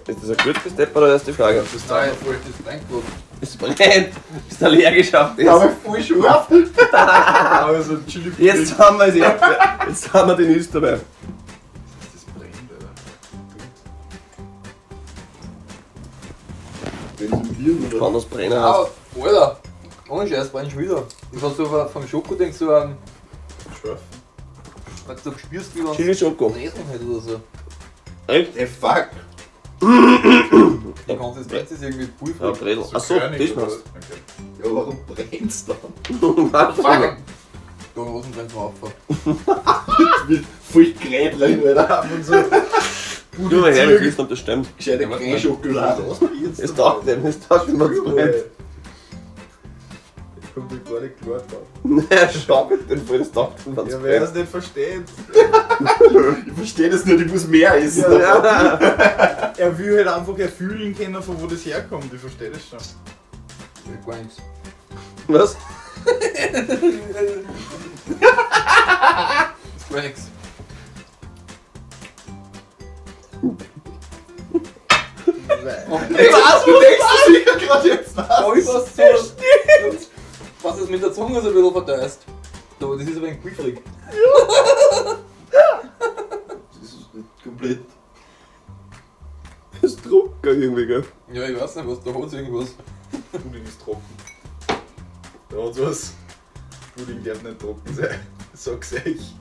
Ist das ein gutes Step oder ist die Frage? Das Nein, dauert voll das Reingebracht. Ist brennt! Ist allergisch auf das! Aber voll scharf. aber so Chili Jetzt haben wir es ja. Jetzt haben wir den Nüsse dabei. Das brennt, Alter. Wenn es im Bier Kann oder. das brennen hast. Ah, Alter, ohne Scheiß, brennt schon wieder. Ich hast so vom Schoko denkst so Scharf. als du spürst, wie man Chili Schoko. Breseln hat oder so. Echt? Ey, fuck. Die Konsistenz ist irgendwie Ja, pulverig. Bredel. Achso, das machst Okay. Ja, warum brennt's dann? du. Da Rosen brennt mal auf. Mit voll Gerät rein, Alter. Und so Du mal her, wir wissen, ob das stimmt. gescheite Ja, was Creme-Schokolade. Es taugt dem, es taugt ihm, was brennt. Ich komme mir gar nicht klar drauf. Naja, schau mit dem voll, das taugt ihm, was Ja, wer brennt. es nicht versteht. Ich verstehe das nicht, ich muss mehr essen. Ja. Er will halt einfach erfüllen können, von wo das herkommt. Ich verstehe das schon. Gar nichts. Was? Gar nichts. Was? Du denkst das sicher gerade jetzt nach. Oh, ich was so. Was ist mit der Zunge so ein bisschen verteust. Aber das ist aber ein quickrig. Das ist nicht komplett. Das ist Drucker irgendwie, gell? Ja, ich weiß nicht, was da hat irgendwas. Pudding ist trocken. Da hat's was. Pudding darf nicht trocken sein. Sag's euch.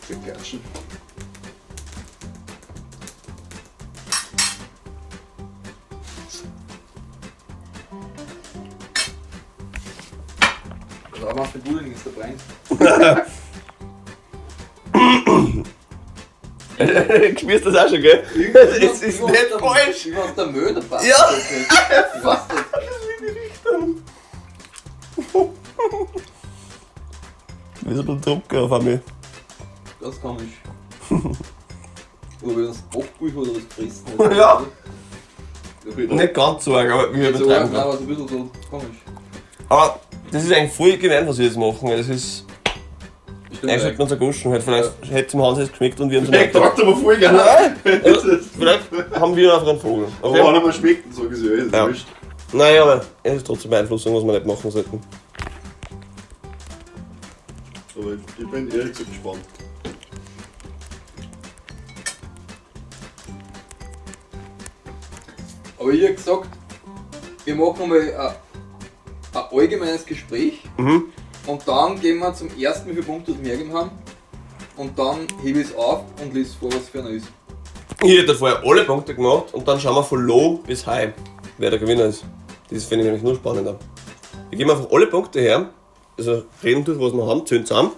Verkatschen. Da machst du Pudding, ist der brennt. Du spürst das auch schon, gell? Es ist nicht falsch! Ich weiß, der Müll dabei. Ja. Ich weiß nicht. Wie so ein Drucker auf einmal. Das kann ich. Oder wenn das Backpulver oder das gefressen hat. Ja. Nicht. Nicht ganz so arg, aber wir So, übertreiben. nein, aber so ein bisschen so komisch. Aber das ist eigentlich voll gemein, was wir jetzt machen. Das ist Bestimmt eigentlich eigentlich. unser Guschen. Halt. Vielleicht hätte es dem Hans jetzt geschmeckt und wir haben es Der nicht. taugt aber voll gerne. Nein! Vielleicht haben wir einfach einen Vogel. Aber Okay? wenn er mal schmeckt, dann sag ich so, ist Ja. wurscht. Naja, aber es ist trotzdem Beeinflussung, was wir nicht machen sollten. Aber ich bin ehrlich gesagt gespannt. Aber ich hab gesagt, wir machen mal ein allgemeines Gespräch Mhm. und dann gehen wir zum ersten, wie viele Punkte wir hergegeben haben. Und dann hebe ich es auf und lese vor, was für einer ist. Ich hätte vorher alle Punkte gemacht und dann schauen wir von low bis high, wer der Gewinner ist. Das finde ich nämlich nur spannender. Wir geben einfach alle Punkte her, also reden durch, was wir haben, zählen zusammen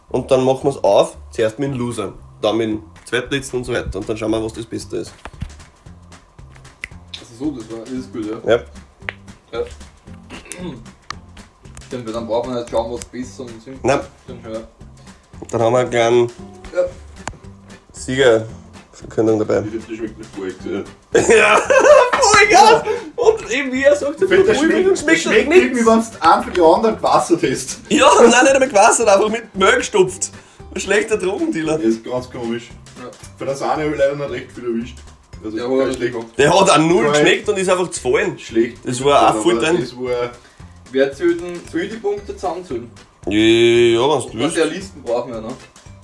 und dann machen wir es auf, zuerst mit dem Loser, dann mit dem Zweitletzten und so weiter und dann schauen wir, was das Beste ist. Also so, das ist gut, ja. Ja. Ja. Stimmt, weil dann braucht man nicht schauen, was besser und so. Nein, Stimmt, ja. dann haben wir einen kleinen Ja. Siegerverkündung dabei. Ich finde, das schmeckt nicht gut. Ja, Vollgas! Und eben wie er sagt, Ich finde, das schmeckt irgendwie, wenn du einen für die anderen gewassert hast. Ja, nein, nicht einmal gewassert, einfach mit Mehl gestopft. Ein schlechter Drogendealer. Das ist ganz komisch. Ja. Von der Sahne habe ich leider nicht recht viel erwischt. Also, Ja, aber kein schlecht. Der hat auch null Nein. geschmeckt und ist einfach zu fallen. Schlecht. Das war auch voll Aber drin. Das war Wer zählt denn, soll ich die Punkte zusammenzählen? Ja, wenn du Was willst. der Listen brauchen wir, ne?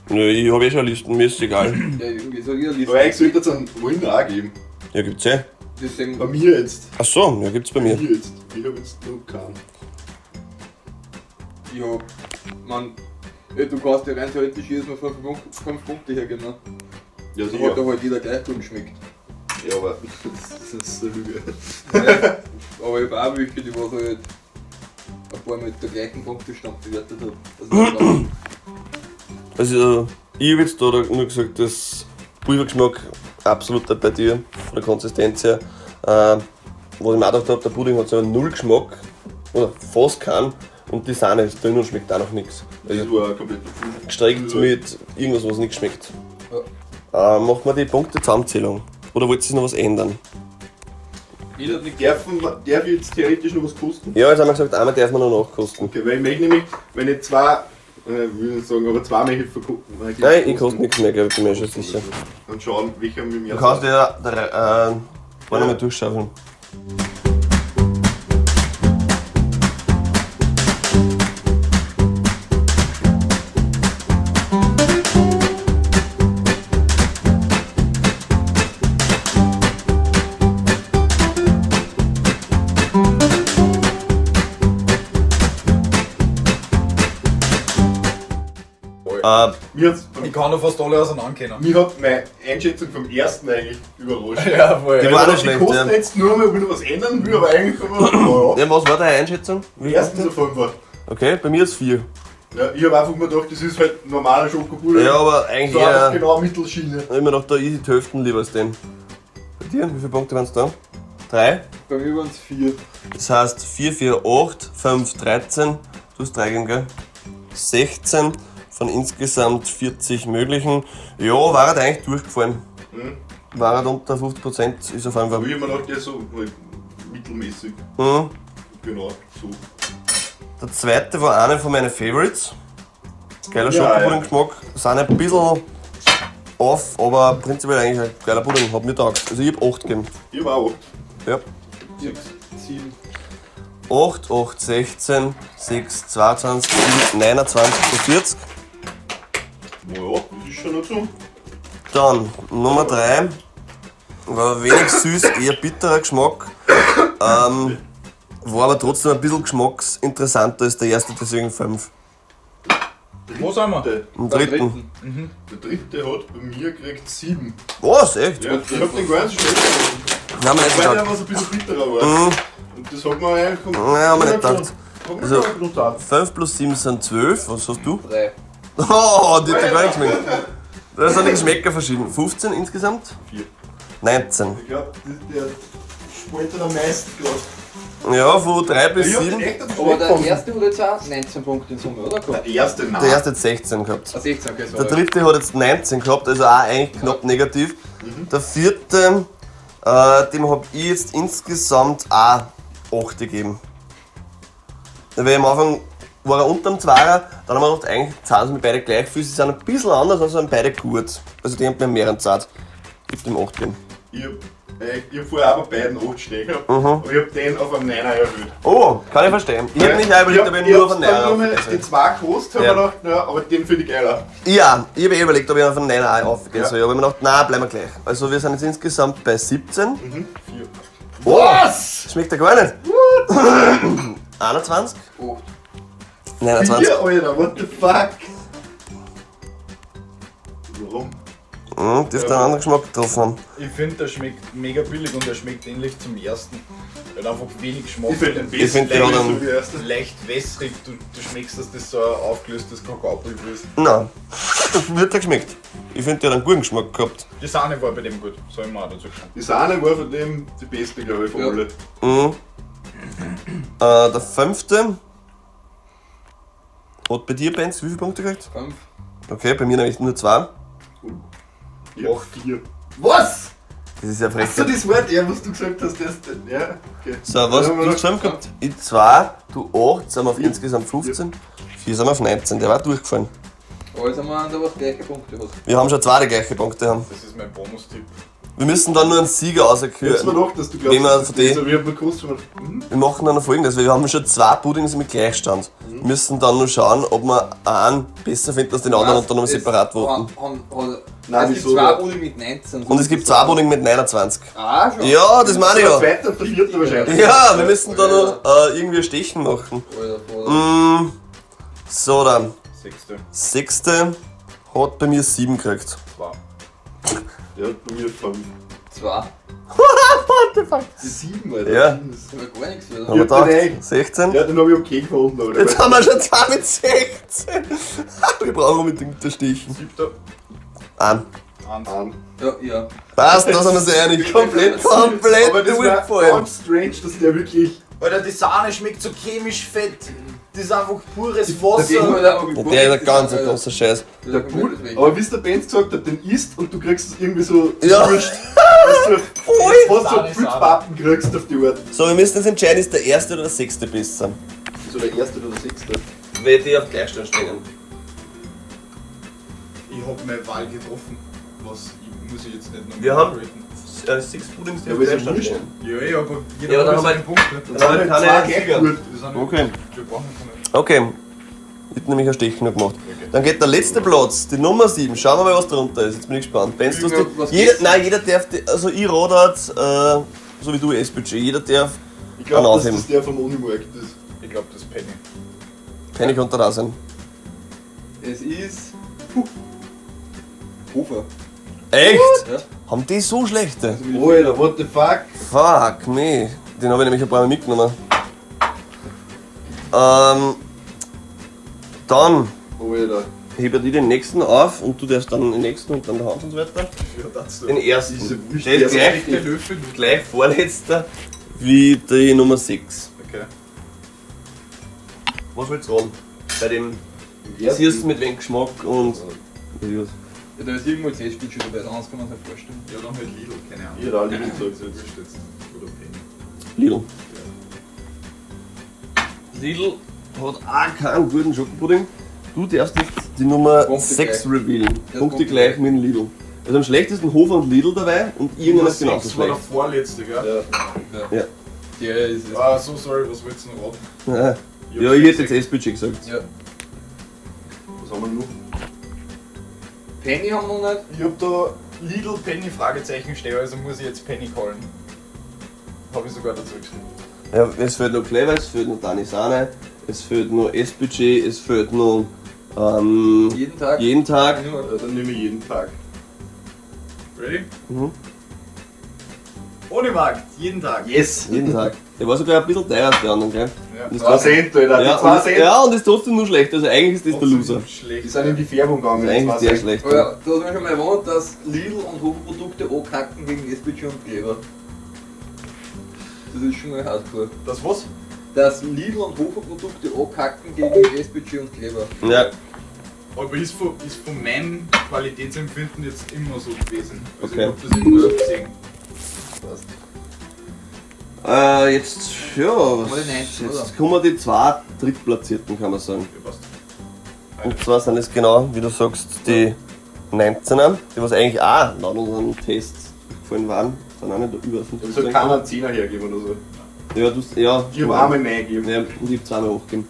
Ja, ich habe eh schon Listen, mir ist egal. Ja, irgendwie sag ich eine Liste. Aber eigentlich sollte es einen Winner auch geben. Ja, gibt's eh. Deswegen, Bei mir jetzt. Ach so, ja, gibt's bei mir. Hier jetzt. Ich hab jetzt noch keinen. ja, man, ja, du kannst ja rein theoretisch jedes Mal 5 Punkte hergeben, ne? Ja, So sicher. hat da halt jeder gleich gut geschmeckt. Ja, aber das ist eine Lüge. Ja, aber ich habe auch welche, die was halt ein paar mit der gleichen Punktestand bewertet habe. Also, ich habe jetzt da nur gesagt, dass Pulvergeschmack absolut bei dir, von der Konsistenz her. Was ich mir auch gedacht habe, der Pudding hat so einen Null-Geschmack, oder fast keinen, und die Sahne ist drin und schmeckt auch noch nichts. Das Also, war komplett davon. gestreckt mit irgendwas, was nicht schmeckt. Macht man die Punkte-Zusammenzählung? Oder wollt ihr noch was ändern? Jeder nicht Darf ich jetzt theoretisch noch was kosten? Ja, jetzt haben wir gesagt, einmal darf man noch nachkosten. Okay, weil ich möchte nämlich, wenn ich zwei, will nicht sagen, aber zwei möchte ich verkosten. Nein, ich koste nichts mehr, glaube ich, bin mir schon sicher. Und schauen, welcher mit mir Du kannst ja vorne mal durchschaufeln. Ich kann noch fast alle auseinanderkennen. Mich hat meine Einschätzung vom ersten eigentlich überrascht. Ja, voll. Die war nicht Ich schlecht, koste ja. jetzt nur mal, ob ich noch was ändern will, aber eigentlich kann man. Ja, was war deine Einschätzung? Wie Erstens ein Fünfer. Okay, bei mir ist 4. Ja, ich habe einfach mir gedacht, das ist halt normaler Schokopudding. Ja, aber eigentlich so einfach eher genau Mittelschiene. immer noch da easy die Hälften lieber als den. Bei dir, wie viele Punkte waren es da? 3. Bei mir waren es 4. Das heißt 4, 4, 8, 5, 13. Du hast 3 gegeben, gell? 16 von insgesamt 40 möglichen. Ja, war halt eigentlich durchgefallen. War halt unter 50%, ist auf jeden Aber Fall. ich habe mir gedacht, der ist so halt mittelmäßig. Mhm. Genau, so. Der zweite war einer von meinen Favorites. Geiler Ja, Schokopudding-Geschmack. Sind ein bisschen off, aber prinzipiell eigentlich ein geiler Pudding. Hat mir taugt. Also ich habe 8 gegeben. Ich habe auch. Ja. 7. 8, 8, 16, 6, 22, 7, 29 von 40. Naja, das ist schon noch so. Dann Nummer 3. War wenig süß, eher bitterer Geschmack. War aber trotzdem ein bisschen geschmacksinteressanter als der erste, deswegen 5. Wo sind wir? Im dritten. Der dritte hat bei mir gekriegt 7. Was? Echt? Ja, ich hab den gar nicht schlecht gefunden. Nein, haben wir nicht Weil der gesagt. was ein bisschen bitterer war. Und das hat man eigentlich. Nein, haben wir nicht gedacht. Hat Also- man gedacht. 5 plus 7 sind 12. Was hast du? 3. Oh, die hat ja gar nicht geschmeckt. Da sind die Geschmäcker verschieden. 15 insgesamt? 4. 19. Ich glaube, der spaltet am meisten gerade. Ja, von 3 bis Ich hab den 7. echt am Aber schlecht der gefunden. erste hat jetzt auch 19 Punkte in Summe, oder? Der erste, nein. Der erste hat 16 gehabt. Ah, 16, okay, Der sorry. dritte hat jetzt 19 gehabt, also auch eigentlich knapp negativ. Der vierte, dem habe ich jetzt insgesamt auch 8 gegeben. Weil am Anfang war er unter dem 2er, dann haben wir gedacht, eigentlich zahlen sie mir beide gleich viel. Sie sind ein bisschen anders, aber sind beide gut. Also die haben mir mehr gezahlt. Ich habe dem 8 gegeben. Ich hab vorher auch bei beiden 8 stehen gehabt, aber ich hab den auf einen 9er erhöht. Oh, kann ich verstehen. Ich habe nicht auch überlegt, ob ich nur auf einen Ich hab dann nur Neuner mal aufgehe. die 2 gekostet, hab Ja. mir gedacht, ja, aber den finde ich geiler. Ja, ich habe überlegt, ob ich auf einen Neuner aufgehen Ja. soll. Aber ich habe mir gedacht, nein, bleiben wir gleich. Also wir sind jetzt insgesamt bei 17. 4. Was? Schmeckt ja gar nicht. 21? 8. 29. 4, Alter, what the fuck? Warum? Dürfte einen anderen Geschmack getroffen haben. Ich finde, der schmeckt mega billig und der schmeckt ähnlich zum ersten. Weil einfach wenig Geschmack. Ich finde den Ich besten find, der hat so einen- wie der erste. Leicht wässrig, du schmeckst, dass das so ein aufgelöstes Kakaopulver ist. Nein, mir hat der geschmeckt. Ich finde, der hat einen guten Geschmack gehabt. Die Sahne war bei dem gut, soll ich mal auch dazu sagen. Die Sahne war von dem die beste, glaube ich, von Ja. alle. Mhm. Der fünfte hat bei dir, Benz, wie viele Punkte gekriegt? 5. Okay, bei mir nämlich nur 2. Ich hab 4. Was? Das ist ja frech. So das Wort, ja, was du gesagt hast, das denn? Ja, okay. So, was? Ja, Du hast 5 gehabt? Ich 2, du 8, sind wir auf insgesamt 15. 4 sind wir auf 19, der war durchgefallen. Aber jetzt haben wir einen, der was gleiche Punkte hat. Wir haben schon 2 die gleichen Punkte haben. Das ist mein Bonustipp. Wir müssen dann nur einen Sieger Ich hab's mir rausküren. gedacht, dass du Wenn wir glaubst, von dass das denen- so wie ein Kurs schon. Wir machen dann noch folgendes, weil wir haben schon 2 Puddings mit Gleichstand. Wir müssen dann nur schauen, ob wir einen besser finden als den anderen und dann noch separat voten. Nein, Es gibt wieso? 2 Pudding mit 19. Und es gibt 2 Pudding mit 29. Ah, schon. Ja, das meine ich Der ja. zweite und der vierte wahrscheinlich. Ja, wir müssen da noch irgendwie ein Stechen machen. So, dann. Sechste. 6. hat bei mir 7 gekriegt. Zwei. Der hat bei mir 5. 2. Die 7, Alter. Ja. Das ist- Das war gar nichts wieder. Haben wir Ja, nein. gedacht, 16. Ja, den hab ich okay gefunden, aber Jetzt haben wir schon 2 mit 16. Wir brauchen unbedingt den Stechen. Siebter. An. an. Ja. Passt, da sind wir uns einig. Komplett Aber das war durchgefallen. ganz strange, dass der wirklich. Alter, die Sahne schmeckt so chemisch fett. Das ist einfach pures Der Wasser. Der ist ein ganz großer Scheiß. Der Bull, aber wie es der Benz gesagt hat, den isst und du kriegst es irgendwie so Ja. wurscht. Dass du fast so Sahne, Pflückpappen kriegst auf die Art. So, wir müssen jetzt entscheiden, ist der erste oder der 6. besser. So der erste oder der sechste. Weil die auf Gleichstand stehen. Ich hab meine Wahl getroffen. Was muss ich jetzt nicht noch Wir haben- raten. 6 Puddings, die Ja, auf aber ist ja Gleichstand wurscht. stehen. Ja, aber jeder Ja, aber dann hat haben wir- seine Punkte. Dann haben wir keine zwei gleich Sieger. gut. Das sind Okay. Wir brauchen keine. Okay. Ich hab nämlich ein Stechen noch gemacht. Dann geht der letzte Platz, die Nummer 7. Schauen wir mal, was drunter ist. Jetzt bin ich gespannt. Benz, du hast Was die, jeder, gibt's? nein, jeder darf, also ich rodert, so wie du, S-Budget. Jeder darf Ich glaube, dass aufheben. das der vom Unimarkt ist. Ich glaube, das ist Penny. Penny unter da sein. Es ist. Hofer. Echt? Ja. Haben die so schlechte? Alter, what the fuck? Fuck me. Den habe ich nämlich ein paar Mal mitgenommen. Dann Alter. hebe ich den nächsten auf und du darfst dann den nächsten und dann der Hand und so weiter. Ja, das Den ersten. Diese wurscht. Der ist gleich, Der Löffel. gleich vorletzter wie die Nummer 6. Okay. Was willst du ran? Bei dem Ersten. siehst du mit wenig Geschmack und. Ja, da ist irgendwo jetzt S-Spiel schon dabei, sonst kann man sich nicht vorstellen. Ja, dann halt Lidl, keine Ahnung. Ich hätte alle gesagt, Wurscht jetzt. Oder Penny. Lidl. Lidl hat auch keinen guten Schokopudding. Du darfst jetzt die Nummer Punkte 6 gleich. revealen. Ja, Punkte Punkte gleich gleich. mit dem Lidl. Also am schlechtesten Hofer und Lidl dabei und irgendeiner ist genauso Das war der schlecht. vorletzte, gell? Ja. Ja. Der ist es. Ah, so sorry, was willst du noch raten? Ja, ich hätte jetzt S-Budget gesagt. Ja. Was haben wir noch? Penny haben wir noch nicht. Ich hab da Lidl Penny Fragezeichen stehen, also muss ich jetzt Penny callen. Habe ich sogar dazu geschrieben. Ja, es fehlt noch Clever, es fehlt noch Dani Sahne, es fehlt noch S-Budget, es fehlt noch Jeden Tag. jeden Tag. Nur. Ja, dann nehme ich jeden Tag. Ready? Mhm. Ohne Markt, jeden Tag. Yes! Jeden Tag. Der war sogar ein bisschen teurer als die anderen, gell? Ja. Und ist 2 Cent, Alter. ja, Die 2 und, Cent. ja, und ist trotzdem nur schlecht. Also eigentlich ist das der Loser. Die Schlecht. sind in die Färbung gegangen. Das ist eigentlich 2 sehr Cent. schlecht. Aber ja, du hast mir schon mal erwähnt, dass Lidl und Hofprodukte ankacken gegen S-Budget und Kleber. Das ist schon mal hardcore. Das was? Dass Lidl und Hofprodukte ankacken gegen S-Budget und Kleber. Ja, Aber ist von meinem Qualitätsempfinden jetzt immer so gewesen. Also Okay. ich hab das immer gesehen. Passt. jetzt, ja, was, Mal die 19, oder? jetzt kommen die 2 Drittplatzierten, kann man sagen. Ja, passt. Und zwar sind es genau, wie du sagst, die 19er, die was eigentlich auch nach unseren Tests gefallen waren. Sind auch nicht über Ich 50. soll keiner einen 10er hergeben oder so. Ja, ja, Ich habe einmal Nein gegeben. ja, und ich hab 2 noch hochgegeben.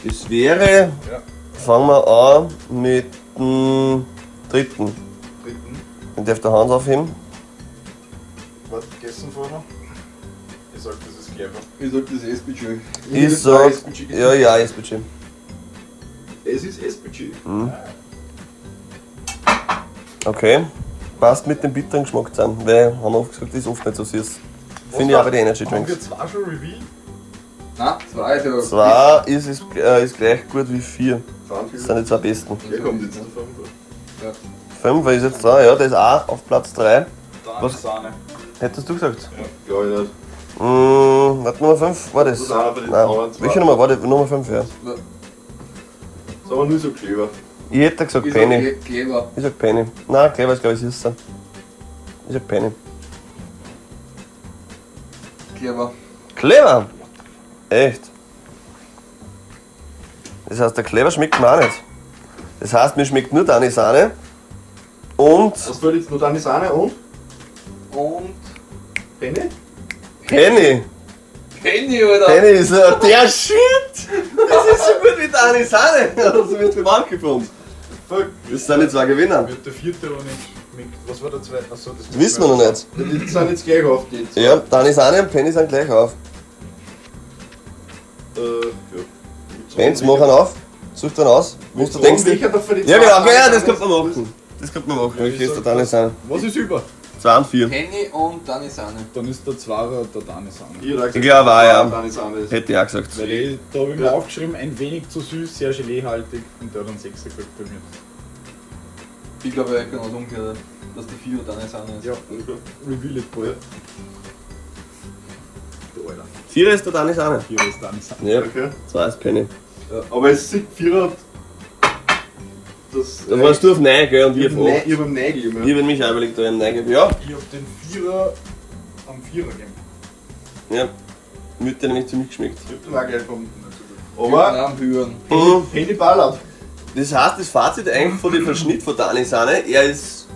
Das wäre, Ja. fangen wir an mit dem dritten. Dritten. Den darf der Hans aufheben. Was gegessen vorher? Ich sag, das ist clever. Ich sag, das ist S-Budget. Ich sag, ja, S-Budget. Es ist S-Budget. Okay. Passt mit dem bitteren Geschmack zusammen, weil, haben wir oft gesagt, das ist oft nicht so süß. Finde ich auch bei den Energy Haben wir Drinks. 2 schon revealed? Nein, 2 ist ja. 2 ist gleich gut wie 4. Das sind die 2 besten. Der kommt jetzt. 5 ist jetzt dran, ja, der ist auch auf Platz 3. Dann Was? Sahne. Hättest du gesagt? Glaube ich nicht. Warte, Nummer 5 war das? Das ist einer von den Nein. anderen zwei. Welche Nummer war das? Nummer 5, ja. Das ist aber nur so clever. Ich hätte gesagt Ich Penny. sag Kleber. Ich sag Penny. Nein, Clever ist glaube ich süßer. Ich sag Penny. Kleber. Clever! Echt? Das heißt, der Clever schmeckt mir auch nicht. Das heißt, mir schmeckt nur Dani Sahne und Was fällt jetzt noch? Deine Sahne und? Und Penny? Penny. Penny, Alter! Penny ist der Shit! Das ist so gut wie Dani Sahne! Also wird beim Mann gefunden. Fuck. Das sind die zwei Gewinner. Wird der vierte aber nicht schmeckt. Was war der zweite? Achso, das Das wissen wir noch nicht. Die sind jetzt gleich auf die. Ja, Dani Sahne und Penny sind gleich auf. Ja. Benz, mach einen auf. Such dann aus. Wo du denkst. Welcher davon die Ja, zwei genau, Sahne ja, das sind? könnte man machen. Das könnte man machen. Ich ist der Dani Sahne. Was ist über? 2 und 4. Penny und Dani Sahne. Dann ist der Zweier der Danisane. Ich glaube auch, ja. Deine Sahne ist. Hätte ich auch gesagt. Weil da habe ich mir aufgeschrieben, ein wenig zu süß, sehr geleehaltig und der hat dann 6 gekriegt bei mir. Ich glaube, ich genau das umgekehrt, dass die 4 Dani Sahne ist. Ja, reveal it bald. Du Alter. 4 ist der Dani Sahne. Hier ist Danisane. Ja, Okay. 2 ist Penny. Aber es sind 4. Das. Da warst du auf 9, gell, und wir auf 8. Ich hab ihm Nein gegeben. Ich habe mich auch überlegt, da ich 9 gebe. Ja, Ich hab den Vierer am Vierer gegeben. ja. Mütte nämlich ziemlich geschmeckt. Ich hab den auch gleich vom. Aber Aber. am Hören. Mhm. Penny ballert. Das heißt, das Fazit eigentlich von dem Verschnitt von Dani Sahne, er ist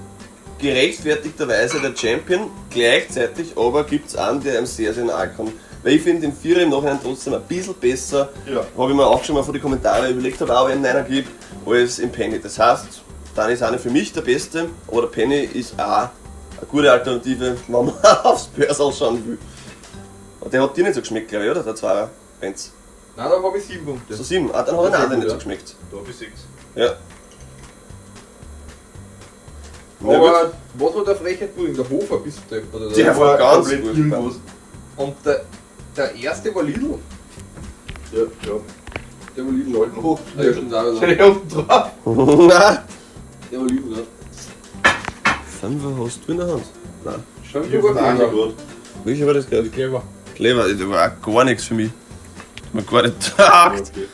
gerechtfertigterweise der Champion, gleichzeitig aber gibt es einen, der ihm sehr, sehr nahe kommt. Weil ich finde den Vierer im Nachhinein trotzdem ein bisschen besser, Ja. habe ich mir auch schon mal von den Kommentaren überlegt, habe auch einen einer gibt, als im Penny. Das heißt, Dani Sahne für mich der Beste, aber der Penny ist auch eine gute Alternative, wenn man aufs Börsal schauen will. Und der hat dir nicht so geschmeckt, glaube ich, oder? Der Zweier Benz. Nein, da habe ich 7 Punkte. So 7, ah, dann hat er Das ist einen anderen gut, nicht so ja. geschmeckt. Da hab ich 6. Ja. Na gut. Aber was war der Frechheit-Pudding? Der Hofer bist du oder Der war ganz komplett gut. irgendwas. Und der erste war Lidl. Ja, ja. Der war Lidl, alten hoch. Der ist schon da, oder? Der unten drauf. Nein! Der war Lidl, ja. 5 hast du in der Hand? Nein. Schon Ich hab sogar den clever. angehört. Welcher war das gerade? Clever. Clever, das war auch gar nichts für mich. Das hat mir gar nicht gedacht. Okay.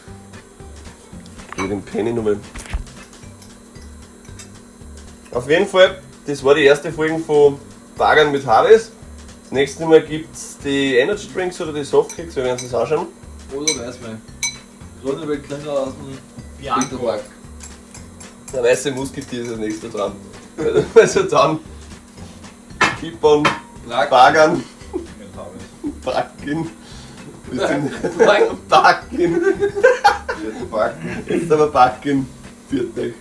Mit dem Penny nochmal. Auf jeden Fall, das war die erste Folge von Bagern mit Harvest. Das nächste Mal gibt es die Energy Drinks oder die Softkicks, wir werden uns das anschauen. Oder Weißwein. Gerade weil kleiner aus dem Bianco. Hinterpack. Der weiße Musketier ist das nächste dran. Also dann Kippern, Bagern, Mit Harvest. Backen. Backen. Backen. Jetzt backen. Jetzt aber Backen. Viert euch.